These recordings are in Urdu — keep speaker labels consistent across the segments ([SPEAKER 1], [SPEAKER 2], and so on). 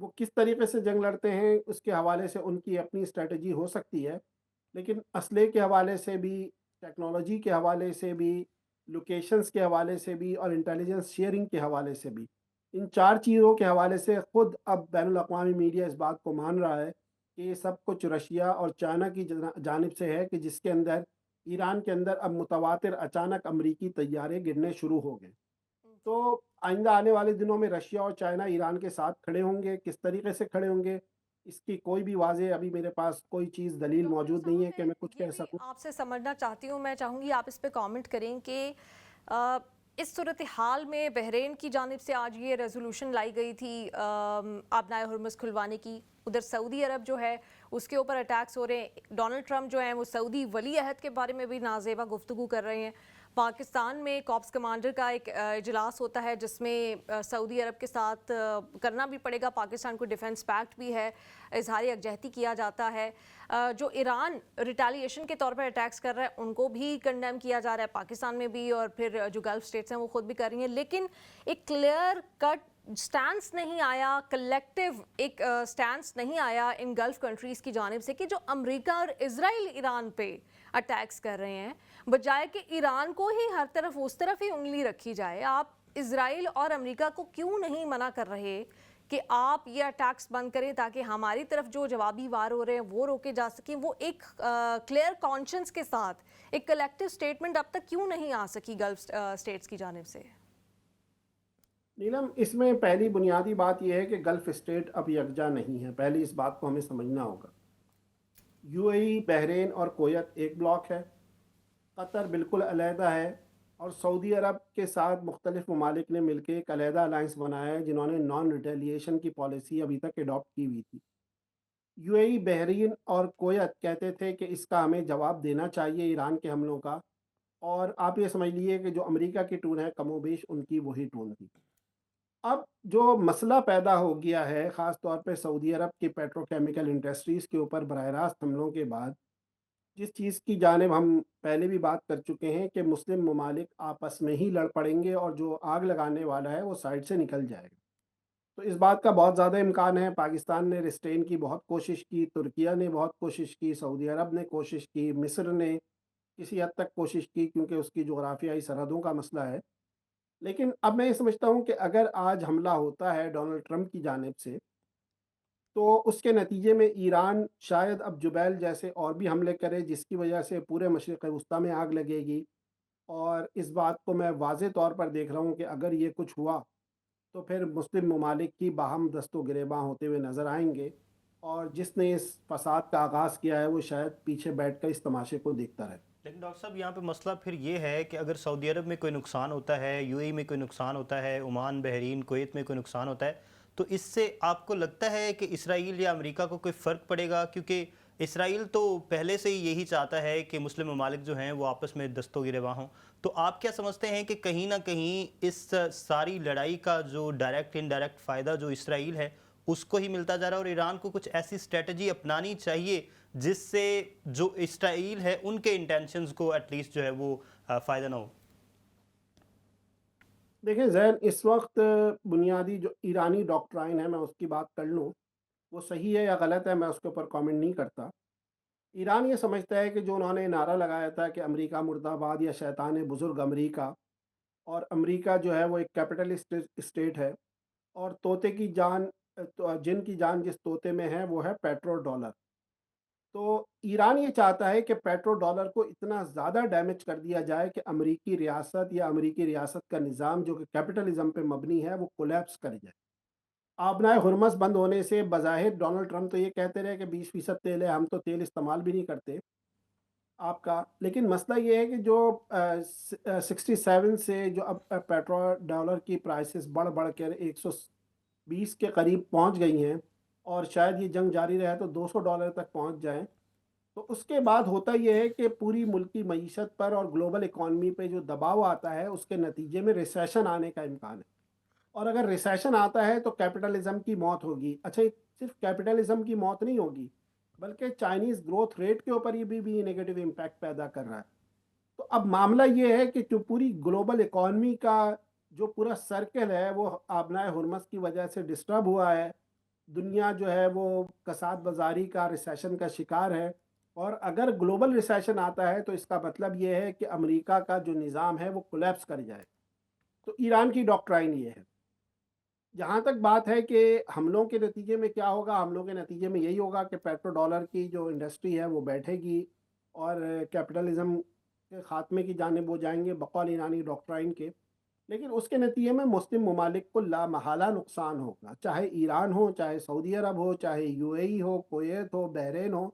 [SPEAKER 1] وہ کس طریقے سے جنگ لڑتے ہیں اس کے حوالے سے ان کی اپنی اسٹریٹجی ہو سکتی ہے، لیکن اسلحے کے حوالے سے بھی، ٹیکنالوجی کے حوالے سے بھی، لوکیشنز کے حوالے سے بھی اور انٹیلیجنس شیئرنگ کے حوالے سے بھی، ان 4 چیزوں کے حوالے سے خود اب بین الاقوامی میڈیا اس بات کو مان رہا ہے کہ یہ سب کچھ رشیا اور چائنا کی جانب سے ہے، کہ جس کے اندر ایران کے اندر اب متواتر اچانک امریکی طیارے گرنے شروع ہو گئے۔ تو آئندہ آنے والے دنوں میں رشیا اور چائنا ایران کے ساتھ کھڑے ہوں گے، کس طریقے سے کھڑے ہوں گے اس کی کوئی بھی واضح ابھی میرے پاس کوئی چیز دلیل
[SPEAKER 2] ڈاکٹر
[SPEAKER 1] موجود نہیں
[SPEAKER 2] اسامہ،
[SPEAKER 1] ہے کہ
[SPEAKER 2] میں
[SPEAKER 1] میں کچھ
[SPEAKER 2] یہ
[SPEAKER 1] کہہ
[SPEAKER 2] بھی
[SPEAKER 1] سکوں۔
[SPEAKER 2] آپ سے سمجھنا چاہتی ہوں، میں چاہوں گی آپ اس پہ کامنٹ کریں کہ اس صورتحال میں بحرین کی جانب سے آج یہ ریزولوشن لائی گئی تھی آبنائے ہرمز کھلوانے کی، ادھر سعودی عرب جو ہے اس کے اوپر اٹیکس ہو رہے ہیں، ڈونلڈ ٹرمپ جو ہیں وہ سعودی ولی عہد کے بارے میں بھی نازیبا گفتگو کر رہے ہیں، پاکستان میں کارپس کمانڈر کا ایک اجلاس ہوتا ہے جس میں سعودی عرب کے ساتھ کرنا بھی پڑے گا، پاکستان کو ڈیفنس پیکٹ بھی ہے، اظہار یکجہتی کیا جاتا ہے، جو ایران ریٹیلیشن کے طور پر اٹیکس کر رہا ہے ان کو بھی کنڈیم کیا جا رہا ہے پاکستان میں بھی، اور پھر جو گلف اسٹیٹس ہیں وہ خود بھی کر رہی ہیں، لیکن ایک کلیئر کٹ سٹانس نہیں آیا، کلیکٹیو ایک سٹانس نہیں آیا ان گلف کنٹریز کی جانب سے کہ جو امریکہ اور اسرائیل ایران پہ اٹیکس کر رہے ہیں، بجائے کہ ایران کو ہی ہر طرف اس طرف ہی انگلی رکھی جائے، آپ اسرائیل اور امریکہ کو کیوں نہیں منع کر رہے کہ آپ یہ اٹیکس بند کریں تاکہ ہماری طرف جو جوابی وار ہو رہے ہیں وہ روکے جا سکیں؟ وہ ایک کلیئر کانشنس کے ساتھ ایک کلیکٹیو سٹیٹمنٹ اب تک کیوں نہیں آ سکی گلف اسٹیٹس کی جانب سے؟
[SPEAKER 1] نیلم، اس میں پہلی بنیادی بات یہ ہے کہ گلف اسٹیٹ اب یکجا نہیں ہے، پہلی اس بات کو ہمیں سمجھنا ہوگا۔ یو اے ای، بحرین اور کویت ایک بلاک ہے، قطر بالکل علیحدہ ہے، اور سعودی عرب کے ساتھ مختلف ممالک نے مل کے ایک علیحدہ الائنس بنایا ہے جنہوں نے نان ریٹیلیشن کی پالیسی ابھی تک ایڈاپٹ کی ہوئی تھی۔ یو اے ای، بحرین اور کویت کہتے تھے کہ اس کا ہمیں جواب دینا چاہیے ایران کے حملوں کا، اور آپ یہ سمجھ لیجیے کہ جو امریکہ کی ٹون ہے کم و بیش ان کی وہی ٹون تھی۔ اب جو مسئلہ پیدا ہو گیا ہے خاص طور پہ سعودی عرب کی پیٹرو کیمیکل انڈسٹریز کے اوپر براہ راست حملوں کے بعد، جس چیز کی جانب ہم پہلے بھی بات کر چکے ہیں کہ مسلم ممالک آپس میں ہی لڑ پڑیں گے اور جو آگ لگانے والا ہے وہ سائڈ سے نکل جائے گا، تو اس بات کا بہت زیادہ امکان ہے۔ پاکستان نے ریسٹین کی بہت کوشش کی، ترکیہ نے بہت کوشش کی، سعودی عرب نے کوشش کی، مصر نے کسی حد تک کوشش کی کیونکہ اس کی جغرافیائی سرحدوں کا مسئلہ ہے، لیکن اب میں یہ سمجھتا ہوں کہ اگر آج حملہ ہوتا ہے ڈونلڈ ٹرمپ کی جانب سے، تو اس کے نتیجے میں ایران شاید اب جبیل جیسے اور بھی حملے کرے، جس کی وجہ سے پورے مشرق وسطیٰ میں آگ لگے گی، اور اس بات کو میں واضح طور پر دیکھ رہا ہوں کہ اگر یہ کچھ ہوا تو پھر مسلم ممالک کی باہم دست و گریباں ہوتے ہوئے نظر آئیں گے، اور جس نے اس فساد کا آغاز کیا ہے وہ شاید پیچھے بیٹھ کر اس تماشے کو دیکھتا رہے۔
[SPEAKER 3] لیکن ڈاکٹر صاحب یہاں پہ مسئلہ پھر یہ ہے کہ اگر سعودی عرب میں کوئی نقصان ہوتا ہے، یو اے ای میں کوئی نقصان ہوتا ہے، عمان، بحرین، کویت میں کوئی نقصان ہوتا ہے، تو اس سے آپ کو لگتا ہے کہ اسرائیل یا امریکہ کو کوئی فرق پڑے گا؟ کیونکہ اسرائیل تو پہلے سے ہی یہی چاہتا ہے کہ مسلم ممالک جو ہیں وہ آپس میں دست و گریباں ہوں، تو آپ کیا سمجھتے ہیں کہ کہیں نہ کہیں اس ساری لڑائی کا جو ڈائریکٹ انڈائریکٹ فائدہ جو اسرائیل ہے اس کو ہی ملتا جا رہا ہے، اور ایران کو کچھ ایسی اسٹریٹجی اپنانی چاہیے جس سے جو اسرائیل ہے ان کے انٹینشنز کو ایٹ لیسٹ جو ہے وہ فائدہ نہ ہو؟
[SPEAKER 1] دیکھیں زین، اس وقت بنیادی جو ایرانی ڈاکٹرائن ہے، میں اس کی بات کر لوں، وہ صحیح ہے یا غلط ہے میں اس کے اوپر کامنٹ نہیں کرتا۔ ایران یہ سمجھتا ہے کہ جو انہوں نے نعرہ لگایا تھا کہ امریکہ مرد آباد یا شیطان بزرگ امریکہ، اور امریکہ جو ہے وہ ایک کیپٹلسٹ اسٹیٹ ہے، اور طوطے کی جان، جن کی جان جس طوطے میں ہے وہ ہے پیٹرو ڈالر، تو ایران یہ چاہتا ہے کہ پیٹرو ڈالر کو اتنا زیادہ ڈیمیج کر دیا جائے کہ امریکی ریاست یا امریکی ریاست کا نظام جو کہ کیپٹلزم پہ مبنی ہے وہ کولیپس کر جائے۔ آبنائے ہرمز بند ہونے سے بظاہر ڈونلڈ ٹرمپ تو یہ کہتے رہے کہ 20% تیل ہے، ہم تو تیل استعمال بھی نہیں کرتے آپ کا، لیکن مسئلہ یہ ہے کہ جو 67 سے جو اب پیٹرو ڈالر کی پرائسز بڑھ بڑھ کر 120 کے قریب پہنچ گئی ہیں، اور شاید یہ جنگ جاری رہے تو $200 تک پہنچ جائیں، تو اس کے بعد ہوتا یہ ہے کہ پوری ملکی معیشت پر اور گلوبل اکانومی پہ جو دباؤ آتا ہے اس کے نتیجے میں ریسیشن آنے کا امکان ہے، اور اگر ریسیشن آتا ہے تو کیپٹلزم کی موت ہوگی۔ اچھا، صرف کیپٹلزم کی موت نہیں ہوگی بلکہ چائنیز گروتھ ریٹ کے اوپر یہ بھی نیگیٹو امپیکٹ پیدا کر رہا ہے۔ تو اب معاملہ یہ ہے کہ جو پوری گلوبل اکانومی کا جو پورا سرکل ہے وہ آبنائے ہرمز کی وجہ سے ڈسٹرب ہوا ہے، دنیا جو ہے وہ کساد بازاری کا ریسیشن کا شکار ہے، اور اگر گلوبل ریسیشن آتا ہے تو اس کا مطلب یہ ہے کہ امریکہ کا جو نظام ہے وہ کولیپس کر جائے. تو ایران کی ڈاکٹرائن یہ ہے. جہاں تک بات ہے کہ حملوں کے نتیجے میں کیا ہوگا، حملوں کے نتیجے میں یہی ہوگا کہ پیٹرو ڈالر کی جو انڈسٹری ہے وہ بیٹھے گی اور کیپٹلزم کے خاتمے کی جانب وہ جائیں گے بقول ایرانی ڈاکٹرائن کے. لیکن اس کے نتیجے میں مسلم ممالک کو لامحالہ نقصان ہوگا، چاہے ایران ہو، چاہے سعودی عرب ہو، چاہے یو اے ای ہو، کویت ہو، بحرین ہو،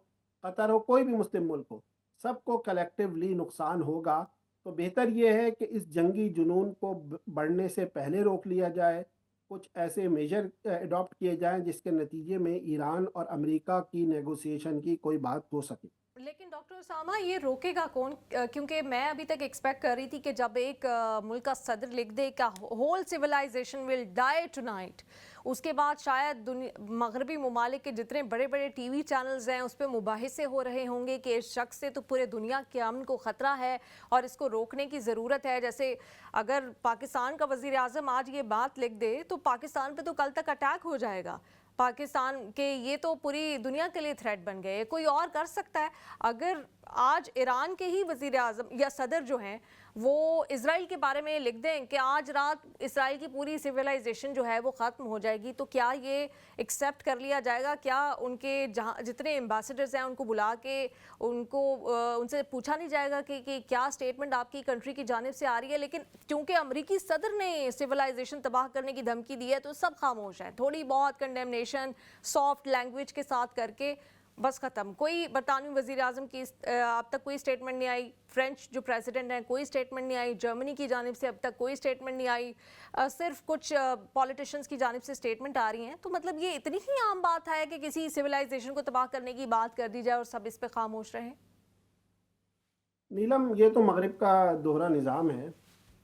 [SPEAKER 1] قطر ہو، کوئی بھی مسلم ملک ہو، سب کو کلیکٹیولی نقصان ہوگا. تو بہتر یہ ہے کہ اس جنگی جنون کو بڑھنے سے پہلے روک لیا جائے، کچھ ایسے میجر اڈاپٹ کیے جائیں جس کے نتیجے میں ایران اور امریکہ کی نیگوسیشن کی کوئی بات ہو سکے.
[SPEAKER 2] لیکن ڈاکٹر اسامہ یہ روکے گا کون؟ کیونکہ میں ابھی تک ایکسپیکٹ کر رہی تھی کہ جب ایک ملک کا صدر لکھ دے کہ ہول سیولائزیشن ول ڈائی ٹو نائٹ، اس کے بعد شاید مغربی ممالک کے جتنے بڑے بڑے ٹی وی چینلز ہیں اس پہ مباحثے ہو رہے ہوں گے کہ اس شخص سے تو پورے دنیا کے امن کو خطرہ ہے اور اس کو روکنے کی ضرورت ہے. جیسے اگر پاکستان کا وزیر اعظم آج یہ بات لکھ دے تو پاکستان پہ تو کل تک اٹیک ہو جائے گا. پاکستان کے یہ تو پوری دنیا کے لیے تھریٹ بن گئے. کوئی اور کر سکتا ہے؟ اگر آج ایران کے ہی وزیر اعظم یا صدر جو ہیں وہ اسرائیل کے بارے میں لکھ دیں کہ آج رات اسرائیل کی پوری سیولائزیشن جو ہے وہ ختم ہو جائے گی، تو کیا یہ ایکسیپٹ کر لیا جائے گا؟ کیا ان کے جتنے ایمبیسڈرز ہیں ان کو بلا کے ان سے پوچھا نہیں جائے گا کہ کیا سٹیٹمنٹ آپ کی کنٹری کی جانب سے آ رہی ہے؟ لیکن کیونکہ امریکی صدر نے سیولائزیشن تباہ کرنے کی دھمکی دی ہے تو سب خاموش ہیں. تھوڑی بہت کنڈیمنیشن سافٹ لینگویج کے ساتھ کر کے بس ختم. کوئی برطانوی وزیر اعظم کی اب تک کوئی سٹیٹمنٹ نہیں آئی، فرینچ جو پریزیڈنٹ ہیں کوئی سٹیٹمنٹ نہیں آئی، جرمنی کی جانب سے اب تک کوئی سٹیٹمنٹ نہیں آئی، صرف کچھ پولیٹیشنز کی جانب سے سٹیٹمنٹ آ رہی ہیں. تو مطلب یہ اتنی ہی عام بات ہے کہ کسی سیولائزیشن کو تباہ کرنے کی بات کر دی جائے اور سب اس پہ خاموش رہیں؟
[SPEAKER 1] نیلم، یہ تو مغرب کا دوہرا نظام ہے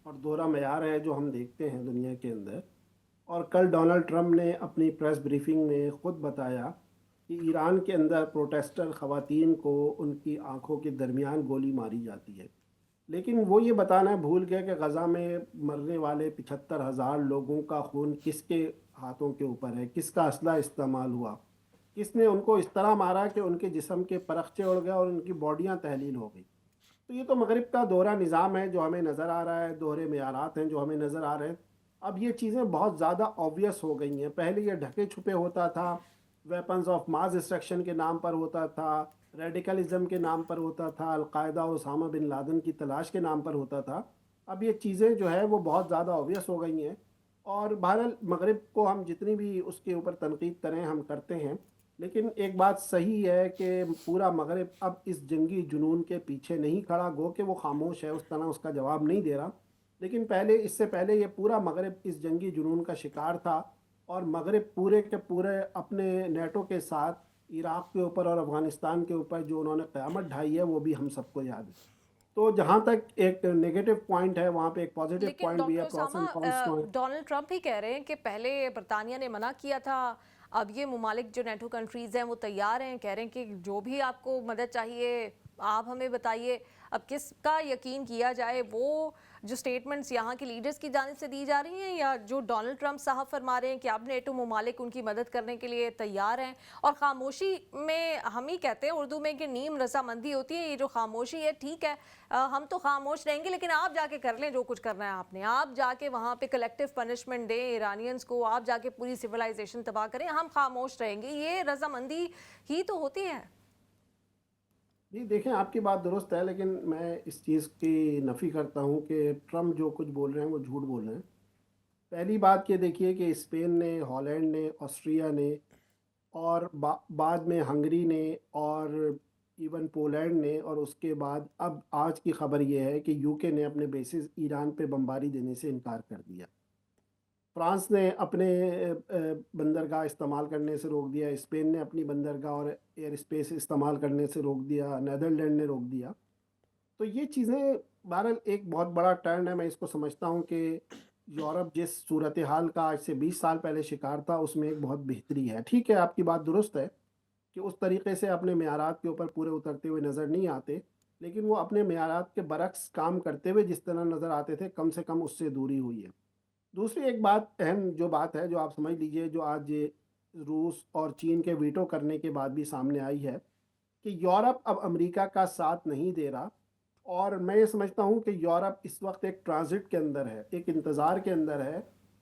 [SPEAKER 1] اور دوہرا معیار ہے جو ہم دیکھتے ہیں دنیا کے اندر. اور کل ڈونلڈ ٹرمپ نے اپنی پریس بریفنگ میں خود بتایا کہ ایران کے اندر پروٹیسٹر خواتین کو ان کی آنکھوں کے درمیان گولی ماری جاتی ہے. لیکن وہ یہ بتانا بھول گیا کہ غزہ میں مرنے والے 75,000 لوگوں کا خون کس کے ہاتھوں کے اوپر ہے، کس کا اسلحہ استعمال ہوا، کس نے ان کو اس طرح مارا کہ ان کے جسم کے پرخچے اڑ گئے اور ان کی باڈیاں تحلیل ہو گئی. تو یہ تو مغرب کا دوہرا نظام ہے جو ہمیں نظر آ رہا ہے، دوہرے معیارات ہیں جو ہمیں نظر آ رہے ہیں. اب یہ چیزیں بہت زیادہ آبویس ہو گئی ہیں. پہلے یہ ڈھکے چھپے ہوتا تھا، ویپنز آف ماس ڈسٹرکشن کے نام پر ہوتا تھا، ریڈیکلزم کے نام پر ہوتا تھا، القاعدہ اور اسامہ بن لادن کی تلاش کے نام پر ہوتا تھا. اب یہ چیزیں جو ہے وہ بہت زیادہ آبویس ہو گئی ہیں. اور بہرحال مغرب کو ہم جتنی بھی اس کے اوپر تنقید کریں ہم کرتے ہیں، لیکن ایک بات صحیح ہے کہ پورا مغرب اب اس جنگی جنون کے پیچھے نہیں کھڑا. گو کہ وہ خاموش ہے، اس طرح اس کا جواب نہیں دے رہا، لیکن اس سے پہلے یہ پورا مغرب اس جنگی جنون کا شکار تھا. اور مغرب پورے کے پورے اپنے نیٹو کے ساتھ عراق کے اوپر اور افغانستان کے اوپر جو انہوں نے قیامت ڈھائی ہے وہ بھی ہم سب کو یاد ہے. تو جہاں تک ایک نیگیٹو پوائنٹ ہے وہاں پہ ایک پازیٹیو
[SPEAKER 2] لیکن
[SPEAKER 1] پوائنٹ بھی ہے،
[SPEAKER 2] ڈاکٹر
[SPEAKER 1] پروس اینڈ کونس تو
[SPEAKER 2] اسامہ،
[SPEAKER 1] ہیں.
[SPEAKER 2] ڈونلڈ ٹرمپ ہی کہہ رہے ہیں کہ پہلے برطانیہ نے منع کیا تھا، اب یہ ممالک جو نیٹو کنٹریز ہیں وہ تیار ہیں، کہہ رہے ہیں کہ جو بھی آپ کو مدد چاہیے آپ ہمیں بتائیے. اب کس کا یقین کیا جائے؟ وہ جو سٹیٹمنٹس یہاں کے لیڈرز کی جانب سے دی جا رہی ہیں یا جو ڈونلڈ ٹرمپ صاحب فرما رہے ہیں کہ اب نیٹو ممالک ان کی مدد کرنے کے لیے تیار ہیں؟ اور خاموشی میں ہم ہی کہتے ہیں اردو میں کہ نیم رضامندی ہوتی ہے. یہ جو خاموشی ہے ٹھیک ہے، ہم تو خاموش رہیں گے لیکن آپ جا کے کر لیں جو کچھ کرنا ہے آپ نے، آپ جا کے وہاں پہ کلیکٹیو پنشمنٹ دیں ایرانینز کو، آپ جا کے پوری سیولائزیشن تباہ کریں، ہم خاموش رہیں گے. یہ رضامندی ہی تو ہوتی ہے.
[SPEAKER 1] جی دیکھیں، آپ کی بات درست ہے، لیکن میں اس چیز کی نفی کرتا ہوں کہ ٹرمپ جو کچھ بول رہے ہیں وہ جھوٹ بول رہے ہیں. پہلی بات یہ دیکھیے کہ اسپین نے، ہالینڈ نے، آسٹریا نے اور بعد میں ہنگری نے اور ایون پولینڈ نے، اور اس کے بعد اب آج کی خبر یہ ہے کہ یو کے نے اپنے بیسز ایران پہ بمباری دینے سے انکار کر دیا. فرانس نے اپنے بندرگاہ استعمال کرنے سے روک دیا، اسپین نے اپنی بندرگاہ اور ایئر اسپیس استعمال کرنے سے روک دیا، نیدرلینڈ نے روک دیا. تو یہ چیزیں بہرحال ایک بہت بڑا ٹرن ہے. میں اس کو سمجھتا ہوں کہ یورپ جس صورتحال کا آج سے 20 سال پہلے شکار تھا اس میں ایک بہت بہتری ہے. ٹھیک ہے، آپ کی بات درست ہے کہ اس طریقے سے اپنے معیارات کے اوپر پورے اترتے ہوئے نظر نہیں آتے، لیکن وہ اپنے معیارات کے برعکس کام کرتے ہوئے جس طرح نظر آتے تھے کم سے کم اس سے دوری ہوئی ہے. دوسری ایک بات، اہم جو بات ہے جو آپ سمجھ لیجئے، جو آج روس اور چین کے ویٹو کرنے کے بعد بھی سامنے آئی ہے کہ یورپ اب امریکہ کا ساتھ نہیں دے رہا، اور میں یہ سمجھتا ہوں کہ یورپ اس وقت ایک ٹرانزٹ کے اندر ہے، ایک انتظار کے اندر ہے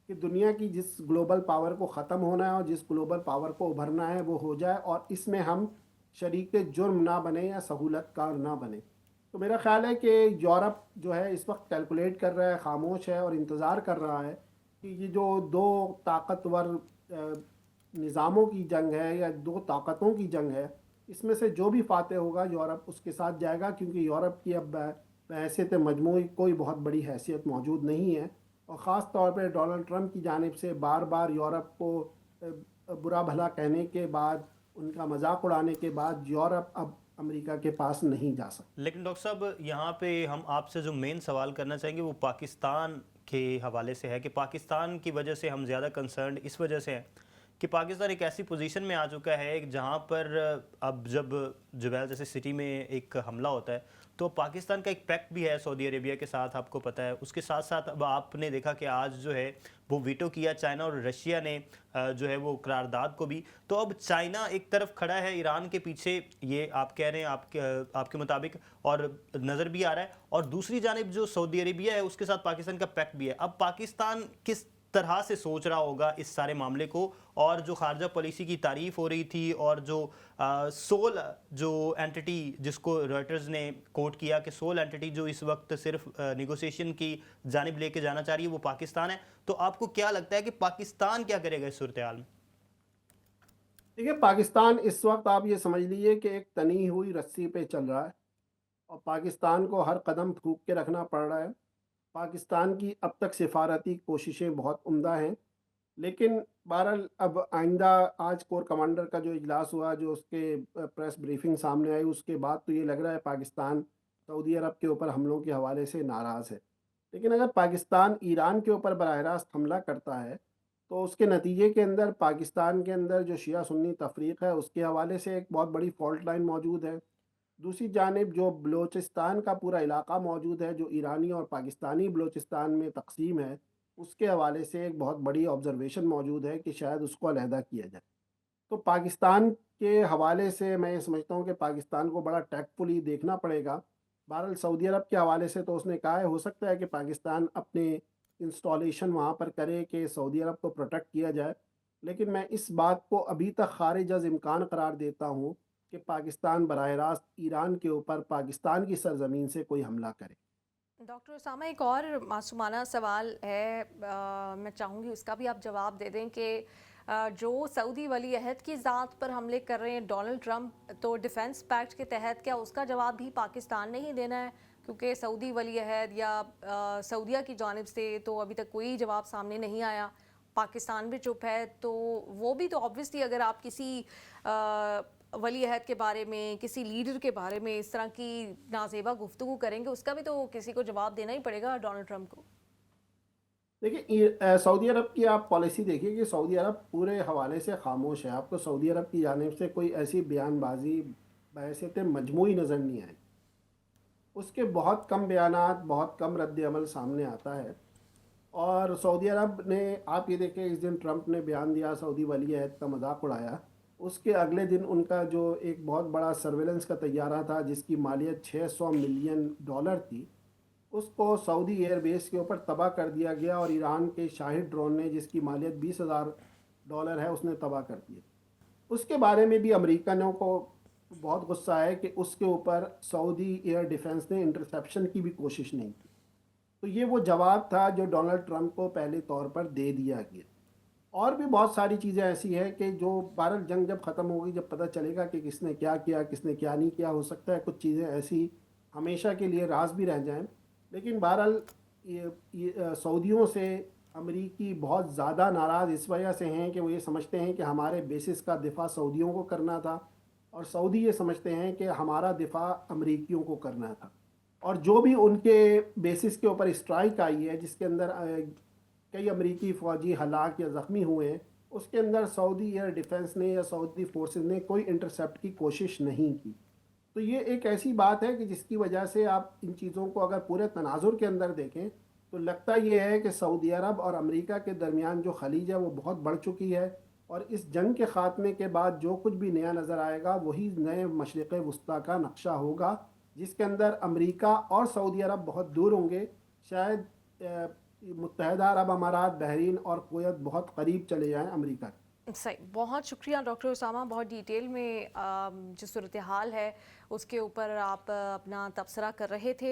[SPEAKER 1] کہ دنیا کی جس گلوبل پاور کو ختم ہونا ہے اور جس گلوبل پاور کو ابھرنا ہے وہ ہو جائے، اور اس میں ہم شریک جرم نہ بنے یا سہولت کار نہ بنے۔ تو میرا خیال ہے کہ یورپ جو ہے اس وقت کیلکولیٹ کر رہا ہے، خاموش ہے اور انتظار کر رہا ہے کہ یہ جو دو طاقتور نظاموں کی جنگ ہے یا دو طاقتوں کی جنگ ہے، اس میں سے جو بھی فاتح ہوگا یورپ اس کے ساتھ جائے گا، کیونکہ یورپ کی اب بحیثیت مجموعی کوئی بہت بڑی حیثیت موجود نہیں ہے، اور خاص طور پہ ڈونلڈ ٹرمپ کی جانب سے بار بار یورپ کو برا بھلا کہنے کے بعد، ان کا مذاق اڑانے کے بعد، یورپ اب امریکہ کے پاس نہیں جا سکتا۔
[SPEAKER 3] لیکن ڈاکٹر صاحب یہاں پہ ہم آپ سے جو مین سوال کرنا چاہیں گے وہ پاکستان کے حوالے سے ہے کہ پاکستان کی وجہ سے ہم زیادہ کنسرنڈ اس وجہ سے ہیں کہ پاکستان ایک ایسی پوزیشن میں آ چکا ہے جہاں پر اب جب جبیل جیسے سٹی میں ایک حملہ ہوتا ہے تو پاکستان کا ایک پیکٹ بھی ہے سعودی عربیہ کے ساتھ، آپ کو پتہ ہے۔ اس کے ساتھ ساتھ اب آپ نے دیکھا کہ آج جو ہے وہ ویٹو کیا چائنا اور رشیا نے جو ہے وہ قرارداد کو بھی، تو اب چائنا ایک طرف کھڑا ہے ایران کے پیچھے، یہ آپ کہہ رہے ہیں آپ کے مطابق، اور نظر بھی آ رہا ہے، اور دوسری جانب جو سعودی عربیہ ہے اس کے ساتھ پاکستان کا پیکٹ بھی ہے۔ اب پاکستان کس طرح سے سوچ رہا ہوگا اس سارے معاملے کو، اور جو خارجہ پالیسی کی تعریف ہو رہی تھی اور جو سول جو اینٹی جس کو رائٹرز نے کوٹ کیا کہ سول اینٹی جو اس وقت صرف نیگوسیشن کی جانب لے کے جانا چاہ رہی ہے وہ پاکستان ہے، تو آپ کو کیا لگتا ہے کہ پاکستان کیا کرے گا اس صورتحال میں؟
[SPEAKER 1] دیکھیے، پاکستان اس وقت آپ یہ سمجھ لیجیے کہ ایک تنی ہوئی رسی پہ چل رہا ہے، اور پاکستان کو ہر قدم پھونک کے رکھنا پڑ رہا ہے۔ پاکستان کی اب تک سفارتی کوششیں بہت عمدہ ہیں، لیکن بہرحال اب آئندہ آج کور کمانڈر کا جو اجلاس ہوا، جو اس کے پریس بریفنگ سامنے آئی، اس کے بعد تو یہ لگ رہا ہے پاکستان سعودی عرب کے اوپر حملوں کے حوالے سے ناراض ہے۔ لیکن اگر پاکستان ایران کے اوپر براہ راست حملہ کرتا ہے تو اس کے نتیجے کے اندر پاکستان کے اندر جو شیعہ سنی تفریق ہے اس کے حوالے سے ایک بہت بڑی فالٹ لائن موجود ہے۔ دوسری جانب جو بلوچستان کا پورا علاقہ موجود ہے، جو ایرانی اور پاکستانی بلوچستان میں تقسیم ہے، اس کے حوالے سے ایک بہت بڑی آبزرویشن موجود ہے کہ شاید اس کو علیحدہ کیا جائے۔ تو پاکستان کے حوالے سے میں یہ سمجھتا ہوں کہ پاکستان کو بڑا ٹیکٹفلی دیکھنا پڑے گا۔ بہرحال سعودی عرب کے حوالے سے تو اس نے کہا ہے ہو سکتا ہے کہ پاکستان اپنے انسٹالیشن وہاں پر کرے کہ سعودی عرب کو پروٹیکٹ کیا جائے، لیکن میں اس بات کو ابھی تک خارج از امکان قرار دیتا ہوں کہ پاکستان براہ راست ایران کے اوپر پاکستان کی سرزمین سے کوئی حملہ کرے۔
[SPEAKER 2] ڈاکٹر اسامہ، ایک اور معصومانہ سوال ہے، میں چاہوں گی اس کا بھی آپ جواب دے دیں کہ جو سعودی ولی عہد کی ذات پر حملے کر رہے ہیں ڈونلڈ ٹرمپ، تو ڈیفنس پیکٹ کے تحت کیا اس کا جواب بھی پاکستان نے ہی دینا ہے؟ کیونکہ سعودی ولی عہد یا سعودیہ کی جانب سے تو ابھی تک کوئی جواب سامنے نہیں آیا، پاکستان بھی چپ ہے، تو وہ بھی تو آبویسلی اگر آپ کسی ولی عہد کے بارے میں، کسی لیڈر کے بارے میں اس طرح کی نازیبا گفتگو کریں گے، اس کا بھی تو کسی کو جواب دینا ہی پڑے گا ڈونلڈ ٹرمپ کو۔
[SPEAKER 1] دیکھیے، سعودی عرب کی آپ پالیسی دیکھیے کہ سعودی عرب پورے حوالے سے خاموش ہے۔ آپ کو سعودی عرب کی جانب سے کوئی ایسی بیان بازی بحیثیت مجموعی نظر نہیں آئی۔ اس کے بہت کم بیانات، بہت کم رد عمل سامنے آتا ہے، اور سعودی عرب نے، آپ یہ دیکھیں، اس دن ٹرمپ نے بیان دیا، سعودی ولی عہد کا مذاق اڑایا، اس کے اگلے دن ان کا جو ایک بہت بڑا سرویلنس کا طیارہ تھا جس کی مالیت $600 ملین تھی، اس کو سعودی ایئر بیس کے اوپر تباہ کر دیا گیا، اور ایران کے شاہد ڈرون نے جس کی مالیت $20,000 ہے اس نے تباہ کر دیا۔ اس کے بارے میں بھی امریکنوں کو بہت غصہ ہے کہ اس کے اوپر سعودی ایئر ڈیفنس نے انٹرسیپشن کی بھی کوشش نہیں کی۔ تو یہ وہ جواب تھا جو ڈونلڈ ٹرمپ کو پہلے طور پر دے دیا گیا۔ اور بھی بہت ساری چیزیں ایسی ہیں کہ جو بہرحال جنگ جب ختم ہوگی، جب پتہ چلے گا کہ کس نے کیا کیا، کس نے کیا نہیں کیا، ہو سکتا ہے کچھ چیزیں ایسی ہمیشہ کے لیے راز بھی رہ جائیں، لیکن بہرحال یہ سعودیوں سے امریکی بہت زیادہ ناراض اس وجہ سے ہیں کہ وہ یہ سمجھتے ہیں کہ ہمارے بیسس کا دفاع سعودیوں کو کرنا تھا، اور سعودی یہ سمجھتے ہیں کہ ہمارا دفاع امریکیوں کو کرنا تھا، اور جو بھی ان کے بیسس کے اوپر اسٹرائک آئی ہے جس کے اندر کئی امریکی فوجی ہلاک یا زخمی ہوئے ہیں، اس کے اندر سعودی ایئر ڈیفنس نے یا سعودی فورسز نے کوئی انٹرسیپٹ کی کوشش نہیں کی۔ تو یہ ایک ایسی بات ہے کہ جس کی وجہ سے آپ ان چیزوں کو اگر پورے تناظر کے اندر دیکھیں تو لگتا یہ ہے کہ سعودی عرب اور امریکہ کے درمیان جو خلیج ہے وہ بہت بڑھ چکی ہے، اور اس جنگ کے خاتمے کے بعد جو کچھ بھی نیا نظر آئے گا وہی نئے مشرق وسطیٰ کا نقشہ ہوگا، جس کے اندر امریکہ اور سعودی عرب بہت دور ہوں گے، شاید متحدہ عرب امارات، بحرین اور کویت بہت قریب چلے جائیں امریکہ کے۔
[SPEAKER 2] صحیح، بہت شکریہ ڈاکٹر اسامہ، بہت ڈیٹیل میں جو صورتحال ہے اس کے اوپر آپ اپنا تبصرہ کر رہے تھے۔